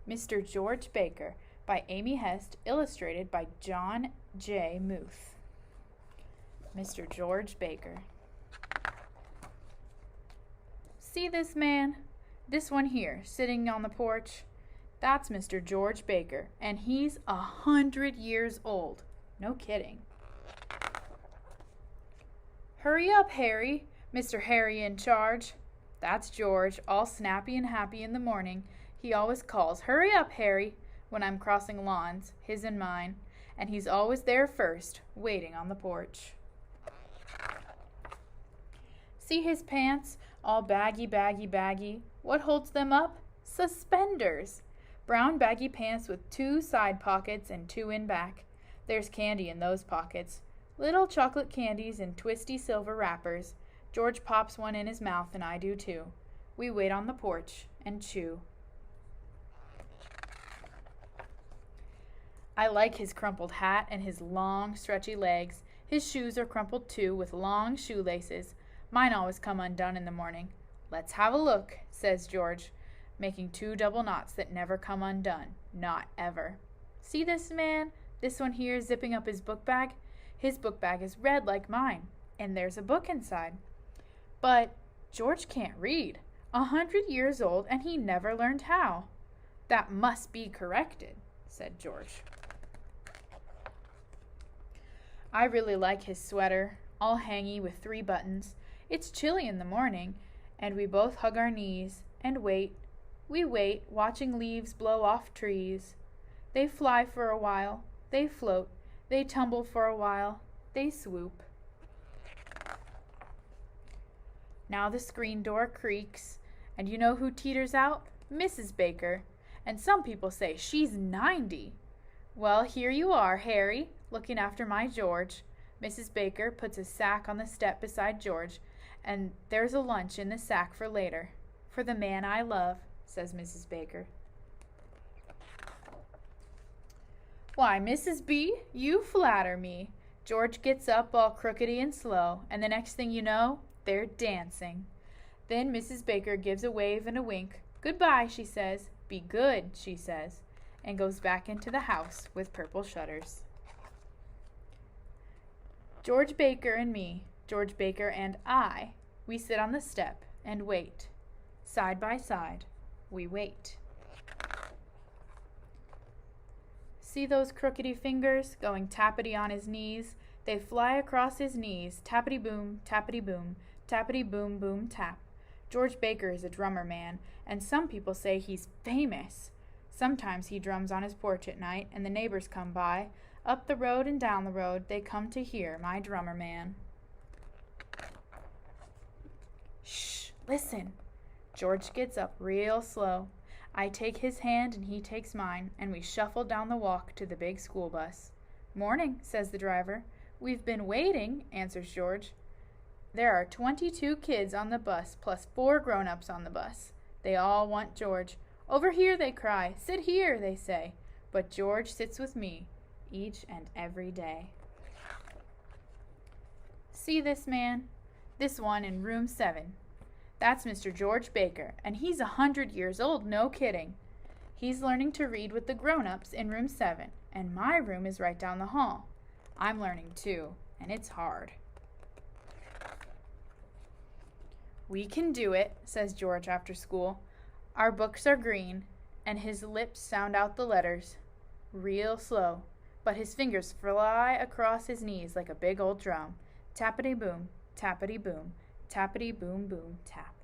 Mr. George Baker by Amy Hest, illustrated by John J. Muth. Mr. George Baker. See this man? This one here, sitting on the porch? That's Mr. George Baker, and he's 100 years old. No kidding. Hurry up, Harry, Mr. Harry in charge. That's George, all snappy and happy in the morning. He always calls, "Hurry up, Harry," when I'm crossing lawns, his and mine, and he's always there first, waiting on the porch. See his pants, all baggy, baggy, baggy. What holds them up? Suspenders. Brown baggy pants with 2 side pockets and 2 in back. There's candy in those pockets. Little chocolate candies in twisty silver wrappers. George pops one in his mouth and I do too. We wait on the porch and chew. I like his crumpled hat and his long, stretchy legs. His shoes are crumpled too, with long shoelaces. Mine always come undone in the morning. "Let's have a look," says George, making 2 double knots that never come undone. Not ever. See this man? This one here zipping up his book bag? His book bag is red like mine, and there's a book inside. But George can't read. 100 years old, and he never learned how. That must be corrected, said George. I really like his sweater, all hangy with 3 buttons. It's chilly in the morning, and we both hug our knees and wait. We wait, watching leaves blow off trees. They fly for a while, they float, they tumble for a while, they swoop. Now the screen door creaks, and you know who teeters out? Mrs. Baker, and some people say she's 90. Well, here you are, Harry, looking after my George. Mrs. Baker puts a sack on the step beside George, and there's a lunch in the sack for later. For the man I love, says Mrs. Baker. Why, Mrs. B, you flatter me. George gets up all crookedy and slow, and the next thing you know, they're dancing. Then Mrs. Baker gives a wave and a wink. "Goodbye," she says. "Be good," she says, and goes back into the house with purple shutters. George Baker and me, George Baker and I, we sit on the step and wait. Side by side, we wait. See those crookedy fingers going tappity on his knees? They fly across his knees, tappity-boom, tappity-boom, tappity-boom-boom tap. George Baker is a drummer man, and some people say he's famous. Sometimes he drums on his porch at night, and the neighbors come by. Up the road and down the road, they come to hear my drummer man. Shh, listen. George gets up real slow. I take his hand and he takes mine, and we shuffle down the walk to the big school bus. "Morning," says the driver. "We've been waiting," answers George. There are 22 kids on the bus, plus 4 grown-ups on the bus. They all want George. "Over here," they cry. "Sit here," they say. But George sits with me each and every day. See this man? This one in room 7. That's Mr. George Baker, and he's 100 years old, no kidding. He's learning to read with the grown-ups in room 7, and my room is right down the hall. I'm learning too, and it's hard. "We can do it," says George after school. Our books are green, and his lips sound out the letters, real slow, but his fingers fly across his knees like a big old drum. Tappity-boom, tappity-boom, tappity-boom-boom, tap.